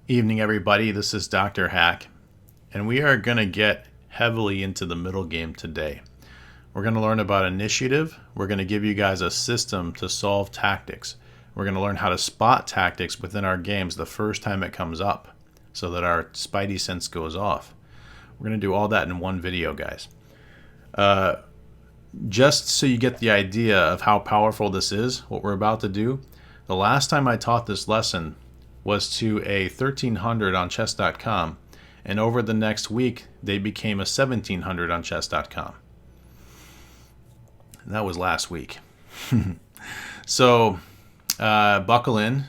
Evening, everybody. This is DrHack, and we are going to get heavily into the middle game today. We're going to learn about initiative. We're going to give you guys a system to solve tactics. We're going to learn how to spot tactics within our games the first time it comes up so that our spidey sense goes off. We're going to do all that in one video, guys. Just so you get the idea of how powerful this is, what we're about to do, the last time I taught this lesson was to a 1300 on chess.com, and over the next week they became a 1700 on chess.com. That was last week. So buckle in,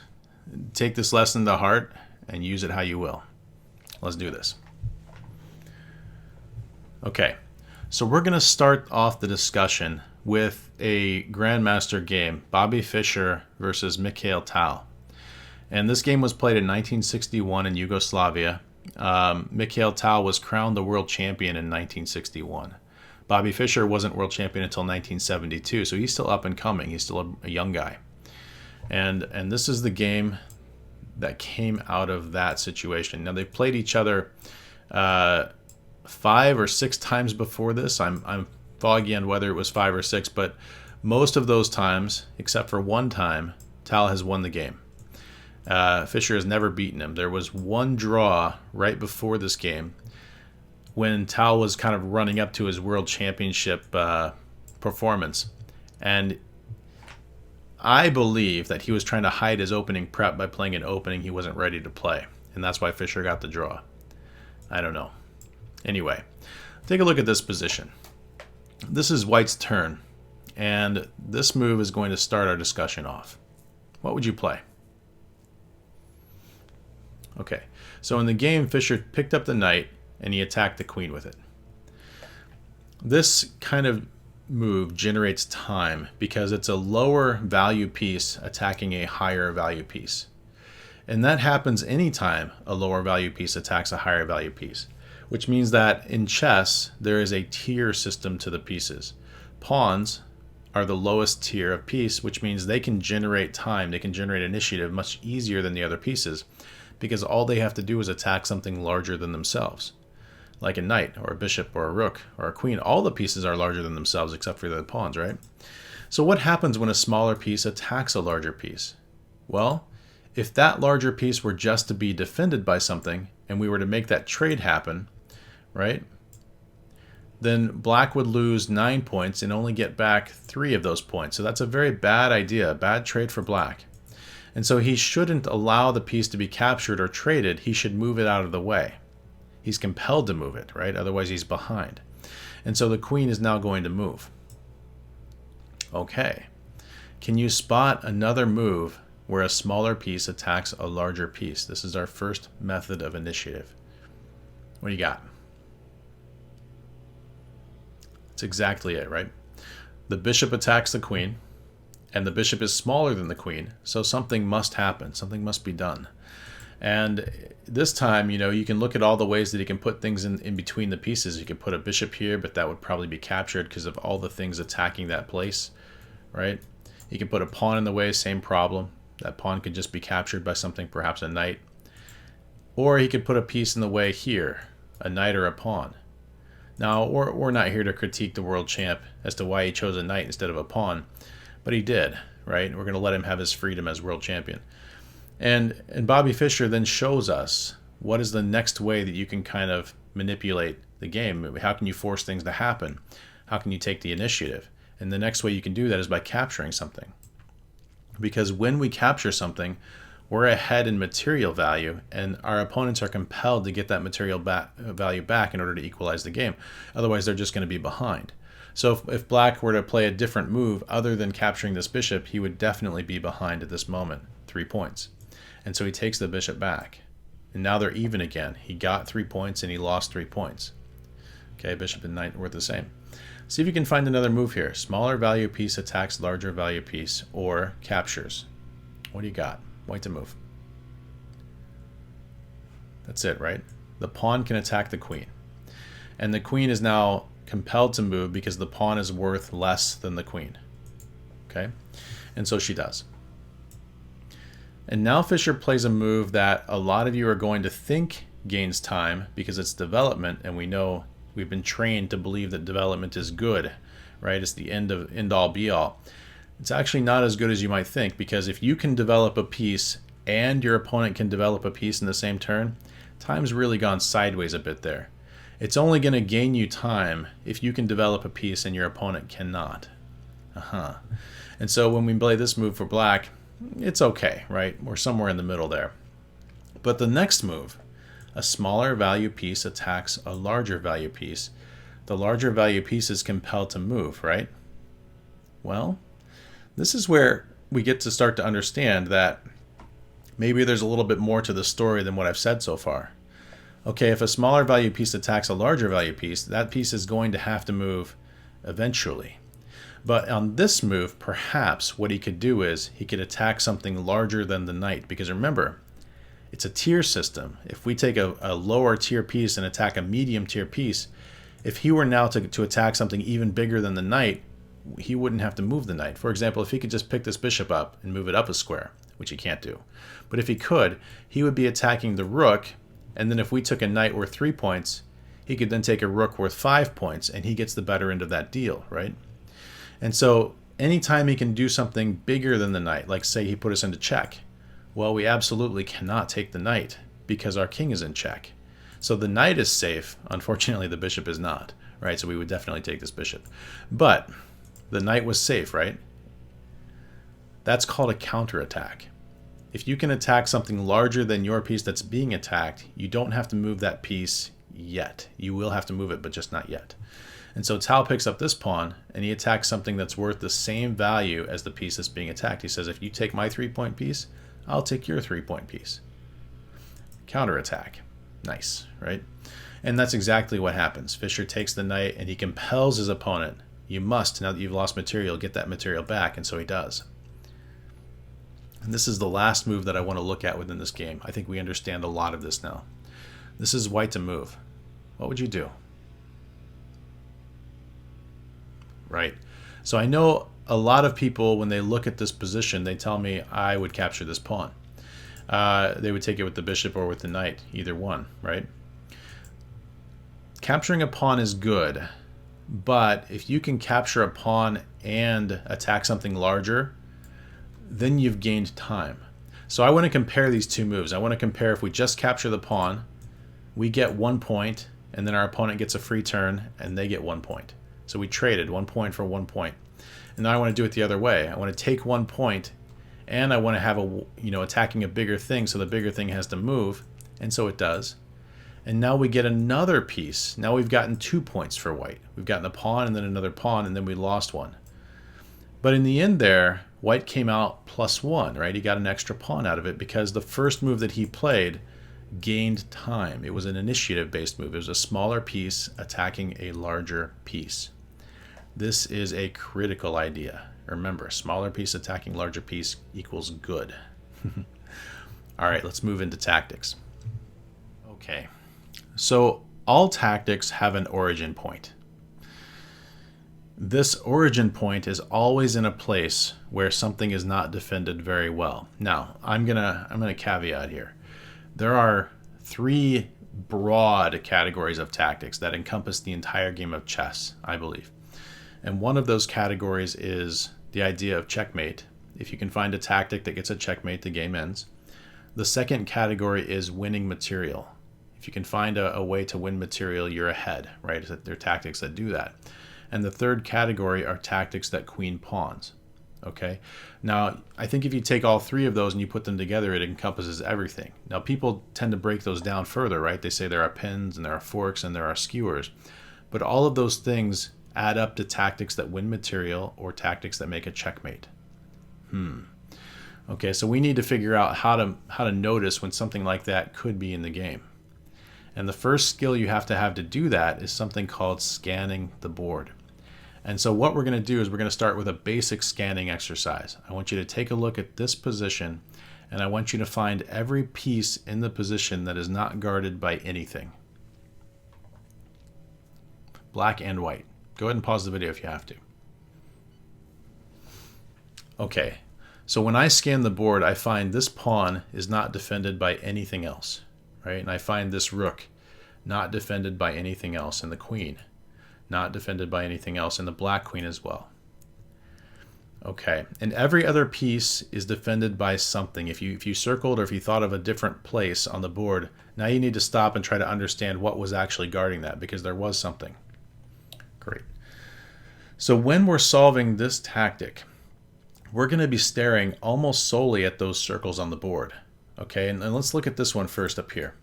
take this lesson to heart, and use it how you will. Let's do this. Okay, so we're going to start off the discussion with a Grandmaster game, Bobby Fischer versus Mikhail Tal. And this game was played in 1961 in Yugoslavia. Mikhail Tal was crowned the world champion in 1961. Bobby Fischer wasn't world champion until 1972, so he's still up and coming. He's still a young guy. And this is the game that came out of that situation. Now, they've played each other 5 or 6 times before this. I'm foggy on whether it was 5 or 6, but most of those times, except for one time, Tal has won the game. Fischer has never beaten him. There was one draw right before this game when Tal was kind of running up to his world championship performance. And I believe that he was trying to hide his opening prep by playing an opening he wasn't ready to play. And that's why Fischer got the draw. I don't know. Anyway, take a look at this position. This is White's turn. And this move is going to start our discussion off. What would you play? Okay, so in the game, Fischer picked up the knight and he attacked the queen with it. This kind of move generates time because it's a lower value piece attacking a higher value piece. And that happens anytime a lower value piece attacks a higher value piece, which means that in chess, there is a tier system to the pieces. Pawns are the lowest tier of piece, which means they can generate time, they can generate initiative much easier than the other pieces, because all they have to do is attack something larger than themselves, like a knight or a bishop or a rook or a queen. All the pieces are larger than themselves except for the pawns, right? So what happens when a smaller piece attacks a larger piece? Well, if that larger piece were just to be defended by something and we were to make that trade happen, right, then black would lose 9 points and only get back 3 of those points. So that's a very bad idea, a bad trade for black. And so he shouldn't allow the piece to be captured or traded. He should move it out of the way. He's compelled to move it, right? Otherwise he's behind. And so the queen is now going to move. Okay. Can you spot another move where a smaller piece attacks a larger piece? This is our first method of initiative. What do you got? That's exactly it, right? The bishop attacks the queen. And the bishop is smaller than the queen, so something must happen. Something must be done. And this time, you can look at all the ways that he can put things in between the pieces. You could put a bishop here, but that would probably be captured because of all the things attacking that place, right? You can put a pawn in the way, same problem. That pawn could just be captured by something, perhaps a knight. Or he could put a piece in the way here, a knight or a pawn. Now, we're not here to critique the world champ as to why he chose a knight instead of a pawn. But he did, right? We're going to let him have his freedom as world champion. And Bobby Fischer then shows us what is the next way that you can kind of manipulate the game. How can you force things to happen? How can you take the initiative? And the next way you can do that is by capturing something. Because when we capture something, we're ahead in material value, and our opponents are compelled to get that material value back in order to equalize the game. Otherwise, they're just going to be behind. So if black were to play a different move other than capturing this bishop, he would definitely be behind at this moment, 3 points. And so he takes the bishop back. And now they're even again. He got 3 points and he lost 3 points. Okay, bishop and knight were the same. See if you can find another move here. Smaller value piece attacks larger value piece or captures. What do you got? White to move. That's it, right? The pawn can attack the queen. And the queen is now compelled to move because the pawn is worth less than the queen. Okay? And so she does. And now Fischer plays a move that a lot of you are going to think gains time because it's development, and we know we've been trained to believe that development is good, right? It's the end all be all. It's actually not as good as you might think, because if you can develop a piece and your opponent can develop a piece in the same turn, time's really gone sideways a bit there. It's only going to gain you time if you can develop a piece and your opponent cannot. And so when we play this move for black, it's okay, right? We're somewhere in the middle there. But the next move, a smaller value piece attacks a larger value piece. The larger value piece is compelled to move, right? Well, this is where we get to start to understand that maybe there's a little bit more to the story than what I've said so far. Okay, if a smaller value piece attacks a larger value piece, that piece is going to have to move eventually. But on this move, perhaps what he could do is he could attack something larger than the knight. Because remember, it's a tier system. If we take a lower tier piece and attack a medium tier piece, if he were now to attack something even bigger than the knight, he wouldn't have to move the knight. For example, if he could just pick this bishop up and move it up a square, which he can't do. But if he could, he would be attacking the rook, and then if we took a knight worth 3 points, he could then take a rook worth 5 points, and he gets the better end of that deal, right? And so anytime he can do something bigger than the knight, like say he put us into check, well, we absolutely cannot take the knight because our king is in check. So the knight is safe. Unfortunately, the bishop is not, right? So we would definitely take this bishop. But the knight was safe, right? That's called a counterattack. If you can attack something larger than your piece that's being attacked, you don't have to move that piece yet. You will have to move it, but just not yet. And so Tao picks up this pawn, and he attacks something that's worth the same value as the piece that's being attacked. He says, if you take my 3-point piece, I'll take your 3-point piece. Counterattack. Nice, right? And that's exactly what happens. Fischer takes the knight, and he compels his opponent. You must, now that you've lost material, get that material back, and so he does. And this is the last move that I want to look at within this game. I think we understand a lot of this now. This is white to move. What would you do? Right. So I know a lot of people, when they look at this position, they tell me I would capture this pawn. They would take it with the bishop or with the knight, either one, right? Capturing a pawn is good, but if you can capture a pawn and attack something larger, then you've gained time. So I want to compare these two moves. I want to compare if we just capture the pawn, we get 1 point, and then our opponent gets a free turn, and they get 1 point. So we traded 1 point for 1 point. And now I want to do it the other way. I want to take 1 point, and I want to have attacking a bigger thing, so the bigger thing has to move, and so it does. And now we get another piece. Now we've gotten 2 points for white. We've gotten a pawn and then another pawn, and then we lost one. But in the end there, white came out +1, right? He got an extra pawn out of it because the first move that he played gained time. It was an initiative-based move. It was a smaller piece attacking a larger piece. This is a critical idea. Remember, smaller piece attacking larger piece equals good. All right, let's move into tactics. Okay, so all tactics have an origin point. This origin point is always in a place where something is not defended very well. Now, I'm gonna caveat here. There are 3 broad categories of tactics that encompass the entire game of chess, I believe. And one of those categories is the idea of checkmate. If you can find a tactic that gets a checkmate, the game ends. The second category is winning material. If you can find a way to win material, you're ahead, right? There are tactics that do that. And the third category are tactics that queen pawns. Okay? Now, I think if you take all 3 of those and you put them together, it encompasses everything. Now, people tend to break those down further, right? They say there are pins and there are forks and there are skewers. But all of those things add up to tactics that win material or tactics that make a checkmate. Okay, so we need to figure out how to notice when something like that could be in the game. And the first skill you have to do that is something called scanning the board. And so what we're going to do is we're going to start with a basic scanning exercise. I want you to take a look at this position, and I want you to find every piece in the position that is not guarded by anything. Black and white. Go ahead and pause the video if you have to. Okay, So when I scan the board, I find this pawn is not defended by anything else, right? And I find this rook not defended by anything else, and the queen not defended by anything else, and the black queen as well. Okay, and every other piece is defended by something. If you circled or if you thought of a different place on the board, now you need to stop and try to understand what was actually guarding that, because there was something. Great. So when we're solving this tactic, we're going to be staring almost solely at those circles on the board. Okay, and let's look at this one first up here.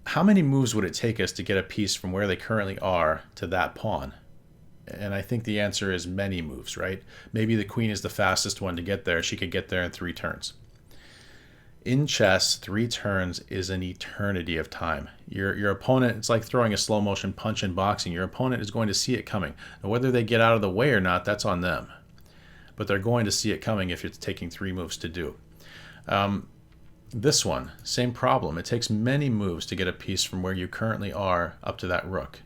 How many moves would it take us to get a piece from where they currently are to that pawn? And I think the answer is many moves, right? Maybe the queen is the fastest one to get there. She could get there in 3 turns. In chess, 3 turns is an eternity of time. Your opponent, it's like throwing a slow motion punch in boxing. Your opponent is going to see it coming. And whether they get out of the way or not, that's on them. But they're going to see it coming if it's taking 3 moves to do. This one, same problem. It takes many moves to get a piece from where you currently are up to that rook.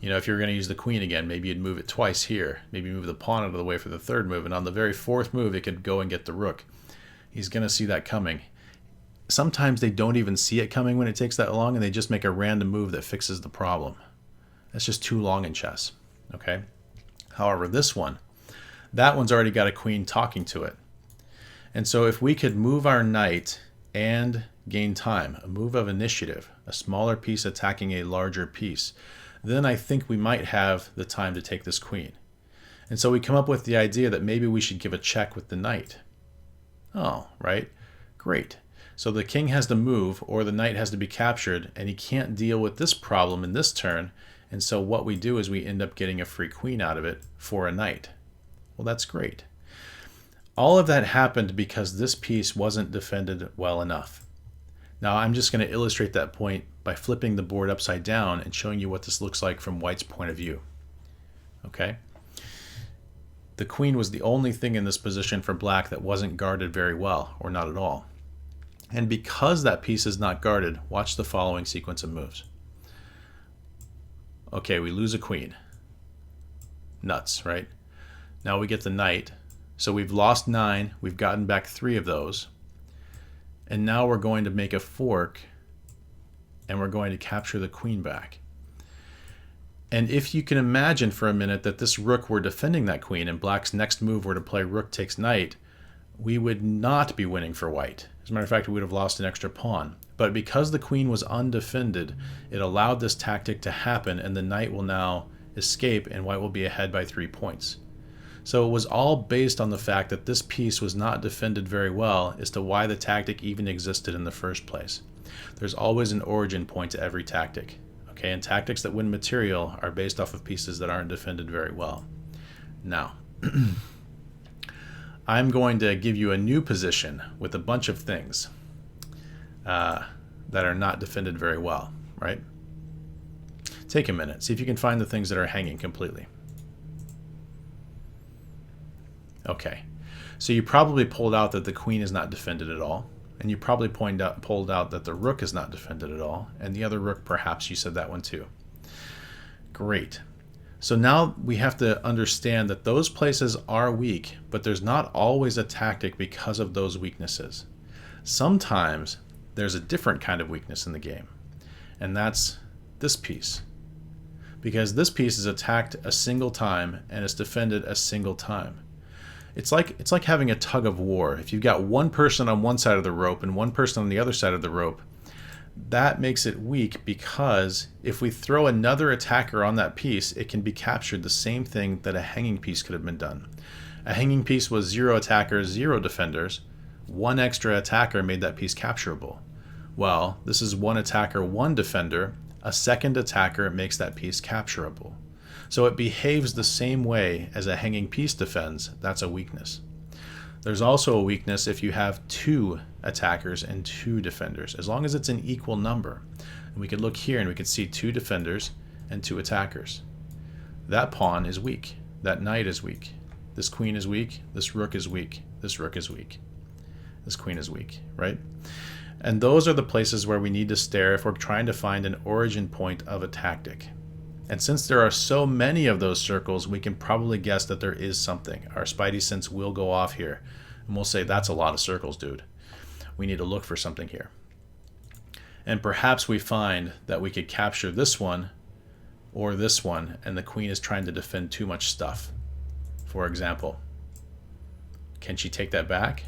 You know, if you're going to use the queen again, maybe you'd move it twice here. Maybe move the pawn out of the way for the 3rd move, and on the very 4th move, it could go and get the rook. He's going to see that coming. Sometimes they don't even see it coming when it takes that long, and they just make a random move that fixes the problem. That's just too long in chess, okay? However, this one, that one's already got a queen talking to it. And so if we could move our knight and gain time, a move of initiative, a smaller piece attacking a larger piece, then I think we might have the time to take this queen. And so we come up with the idea that maybe we should give a check with the knight. Oh, right? Great. So the king has to move, or the knight has to be captured, and he can't deal with this problem in this turn. And so what we do is we end up getting a free queen out of it for a knight. Well, that's great. All of that happened because this piece wasn't defended well enough. Now I'm just going to illustrate that point by flipping the board upside down and showing you what this looks like from white's point of view. Okay? The queen was the only thing in this position for black that wasn't guarded very well, or not at all. And because that piece is not guarded, watch the following sequence of moves. Okay, we lose a queen. Nuts, right? Now we get the knight. So we've lost 9, we've gotten back 3 of those, and now we're going to make a fork, and we're going to capture the queen back. And if you can imagine for a minute that this rook were defending that queen, and black's next move were to play rook takes knight, we would not be winning for white. As a matter of fact, we would have lost an extra pawn. But because the queen was undefended, it allowed this tactic to happen, and the knight will now escape, and white will be ahead by 3 points. So it was all based on the fact that this piece was not defended very well as to why the tactic even existed in the first place. There's always an origin point to every tactic. Okay, and tactics that win material are based off of pieces that aren't defended very well. Now, I'm going to give you a new position with a bunch of things that are not defended very well, right? Take a minute. See if you can find the things that are hanging completely. Okay, so you probably pulled out that the queen is not defended at all, and you probably pulled out that the rook is not defended at all, and the other rook, perhaps you said that one too. Great. So now we have to understand that those places are weak, but there's not always a tactic because of those weaknesses. Sometimes there's a different kind of weakness in the game, and that's this piece. Because this piece is attacked a single time and is defended a single time. It's like having a tug of war. If you've got one person on one side of the rope and one person on the other side of the rope, that makes it weak, because if we throw another attacker on that piece, it can be captured the same thing that a hanging piece could have been done. A hanging piece was 0 attackers, 0 defenders. 1 extra attacker made that piece capturable. Well, this is 1 attacker, 1 defender. A second attacker makes that piece capturable. So it behaves the same way as a hanging piece defends. That's a weakness. There's also a weakness if you have 2 attackers and 2 defenders, as long as it's an equal number. And we could look here and we could see 2 defenders and 2 attackers. That pawn is weak. That knight is weak. This queen is weak. This rook is weak. This rook is weak. This queen is weak, right? And those are the places where we need to stare if we're trying to find an origin point of a tactic. And since there are so many of those circles, we can probably guess that there is something. Our spidey sense will go off here. And we'll say, that's a lot of circles, dude. We need to look for something here. And perhaps we find that we could capture this one or this one, and the queen is trying to defend too much stuff. For example, can she take that back?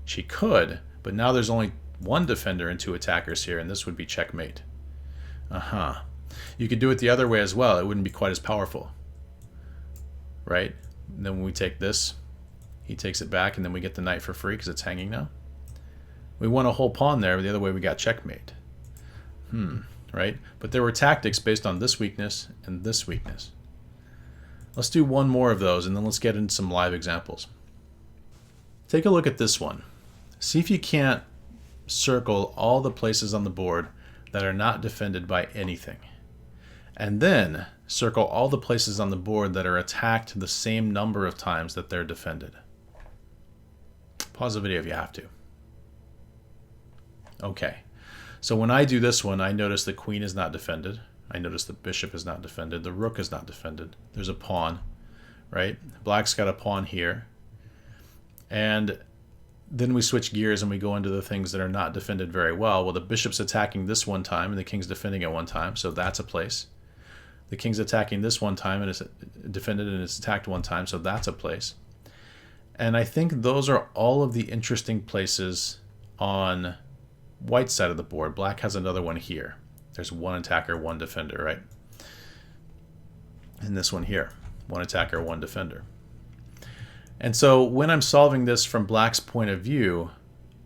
She could, but now there's only one defender and two attackers here, and this would be checkmate. You could do it the other way as well. It wouldn't be quite as powerful, right? And then when we take this, he takes it back, and then we get the knight for free because it's hanging now. We won a whole pawn there, but the other way we got checkmate. Right? But there were tactics based on this weakness and this weakness. Let's do one more of those, and then let's get into some live examples. Take a look at this one. See if you can't circle all the places on the board that are not defended by anything. And then circle all the places on the board that are attacked the same number of times that they're defended. Pause the video if you have to. Okay, so when I do this one, I notice the queen is not defended. I notice the bishop is not defended. The rook is not defended. There's a pawn, right? Black's got a pawn here. And then we switch gears and we go into the things that are not defended very well. Well, the bishop's attacking this one time and the king's defending it one time, so that's a place. The king's attacking this one time and it's defended and it's attacked one time, so that's a place. And I think those are all of the interesting places on white's side of the board. Black has another one here. There's one attacker, one defender, right? And this one here, one attacker, one defender. And so when I'm solving this from black's point of view,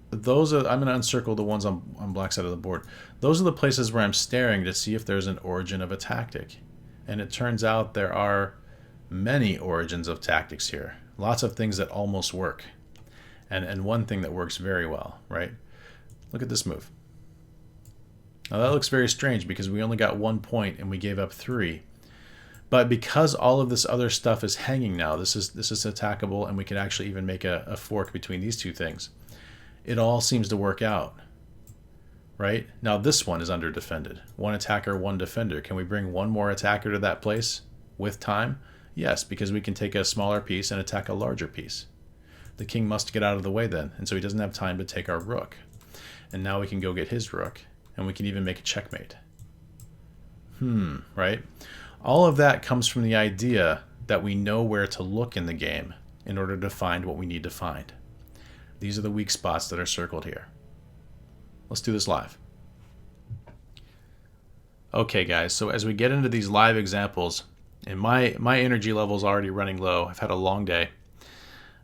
those are, I'm going to encircle the ones on black's side of the board. Those are the places where I'm staring to see if there's an origin of a tactic. And it turns out there are many origins of tactics here. Lots of things that almost work. And one thing that works very well, right? Look at this move. Now that looks very strange because we only got 1 point and we gave up 3. But because all of this other stuff is hanging now, this is attackable, and we can actually even make a fork between these two things. It all seems to work out, right? Now this one is under defended. One attacker, one defender. Can we bring one more attacker to that place with time? Yes, because we can take a smaller piece and attack a larger piece. The king must get out of the way then, and so he doesn't have time to take our rook. And now we can go get his rook, and we can even make a checkmate. Right? All of that comes from the idea that we know where to look in the game in order to find what we need to find. These are the weak spots that are circled here. Let's do this live. Okay, guys, so as we get into these live examples, and my energy level is already running low. I've had a long day.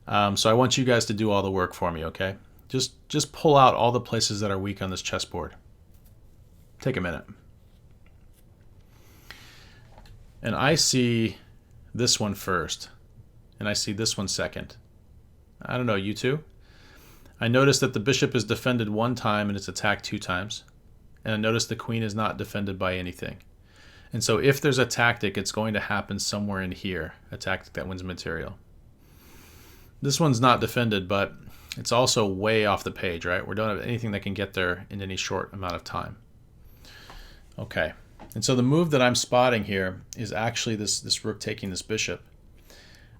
So I want you guys to do all the work for me, okay? Just pull out all the places that are weak on this chessboard. Take a minute. And I see this one first, and I see this one second. I don't know, you two? I notice that the bishop is defended 1 time and it's attacked 2 times. And I notice the queen is not defended by anything. And so if there's a tactic, it's going to happen somewhere in here, a tactic that wins material. This one's not defended, but it's also way off the page, right? We don't have anything that can get there in any short amount of time. Okay. And so the move that I'm spotting here is actually this rook taking this bishop.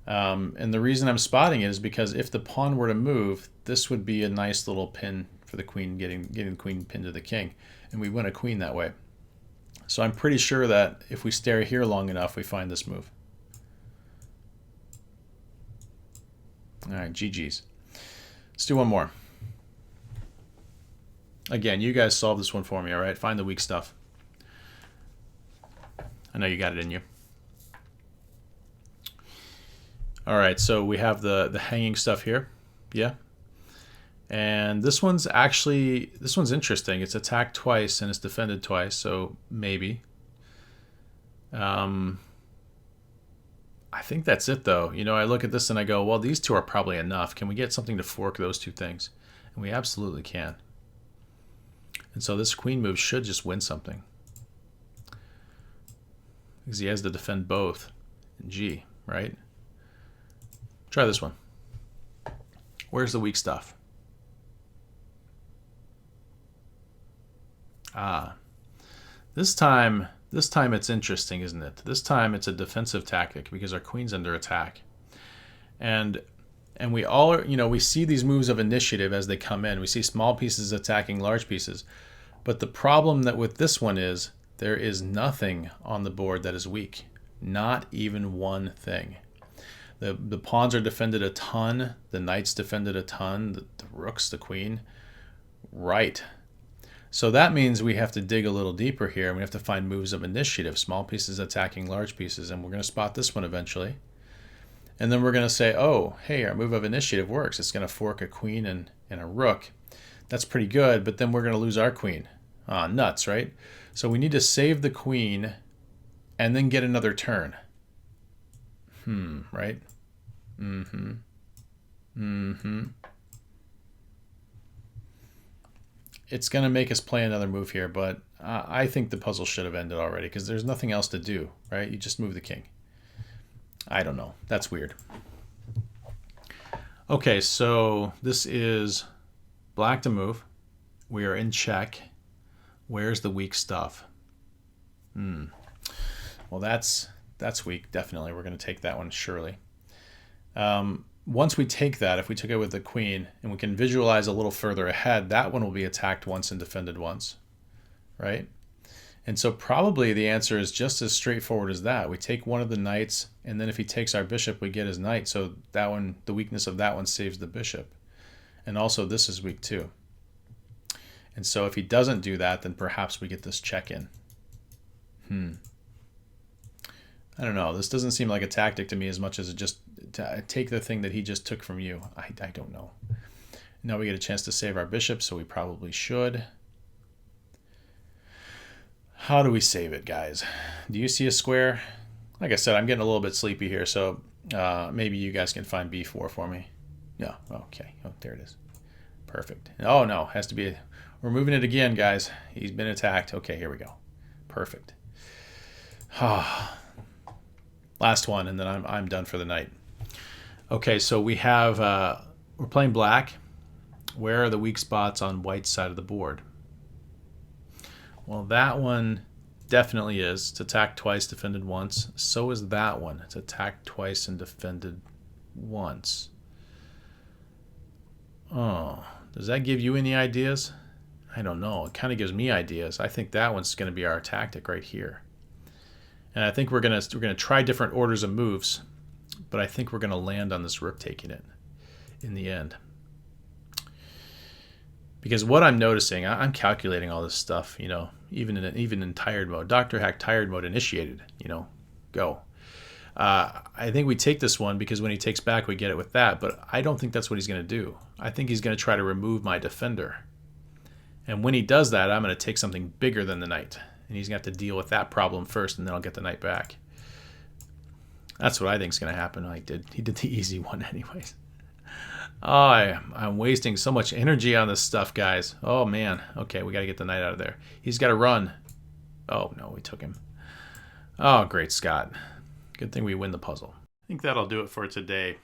And the reason I'm spotting it is because if the pawn were to move, this would be a nice little pin for the queen, getting the queen pinned to the king. And we win a queen that way. So I'm pretty sure that if we stare here long enough, we find this move. All right, GG's. Let's do one more. Again, you guys solve this one for me, all right? Find the weak stuff. I know you got it in you. All right, so we have the hanging stuff here. Yeah. And this one's interesting. It's attacked twice and it's defended twice, so maybe. I think that's it, though. You know, I look at this and I go, well, these two are probably enough. Can we get something to fork those two things? And we absolutely can. And so this queen move should just win something. Because he has to defend both in G, right? Try this one. Where's the weak stuff? This time it's interesting, isn't it? This time it's a defensive tactic because our queen's under attack. And And we all, we see these moves of initiative as they come in. We see small pieces attacking large pieces. But the problem that with this one is there is nothing on the board that is weak. Not even one thing. The pawns are defended a ton. The knights defended a ton. The rooks, the queen. Right. So that means we have to dig a little deeper here, and we have to find moves of initiative, small pieces attacking large pieces, and we're going to spot this one eventually. And then we're going to say, oh, hey, our move of initiative works. It's going to fork a queen and a rook. That's pretty good, but then we're going to lose our queen. Nuts, right? So we need to save the queen and then get another turn. Right? It's going to make us play another move here, but I think the puzzle should have ended already because there's nothing else to do, right? You just move the king. I don't know. That's weird. Okay, so this is black to move. We are in check. Where's the weak stuff? Well, that's weak, definitely. We're going to take that one, surely. Once we take that, if we took it with the queen, and we can visualize a little further ahead, that one will be attacked once and defended once, right? And so probably the answer is just as straightforward as that. We take one of the knights, and then if he takes our bishop, we get his knight. So that one, the weakness of that one saves the bishop. And also this is weak too. And so if he doesn't do that, then perhaps we get this check in. I don't know. This doesn't seem like a tactic to me as much as it just take the thing that he just took from you. I don't know. Now we get a chance to save our bishop, so we probably should. How do we save it, guys? Do you see a square? Like I said, I'm getting a little bit sleepy here, so maybe you guys can find b4 for me. No, okay. Oh, there it is. Perfect. Oh, no, has to be... We're moving it again, guys. He's been attacked. Okay, here we go. Perfect. Last one, and then I'm done for the night. Okay, so we have... we're playing black. Where are the weak spots on white's side of the board? Well, that one definitely is. It's attacked twice, defended once. So is that one. It's attacked twice and defended once. Oh, does that give you any ideas? I don't know. It kind of gives me ideas. I think that one's going to be our tactic right here. And I think we're going to try different orders of moves, but I think we're going to land on this rook taking it in the end. Because what I'm noticing, I'm calculating all this stuff, even in tired mode. DrHack tired mode initiated, go. I think we take this one because when he takes back, we get it with that. But I don't think that's what he's going to do. I think he's going to try to remove my defender. And when he does that, I'm going to take something bigger than the knight. And he's going to have to deal with that problem first, and then I'll get the knight back. That's what I think is going to happen. He did the easy one anyways. Oh, I'm wasting so much energy on this stuff, guys. Oh, man. Okay, we got to get the knight out of there. He's got to run. Oh, no, we took him. Oh, great Scott. Good thing we win the puzzle. I think that'll do it for today.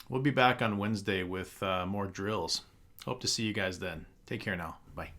We'll be back on Wednesday with more drills. Hope to see you guys then. Take care now. Bye.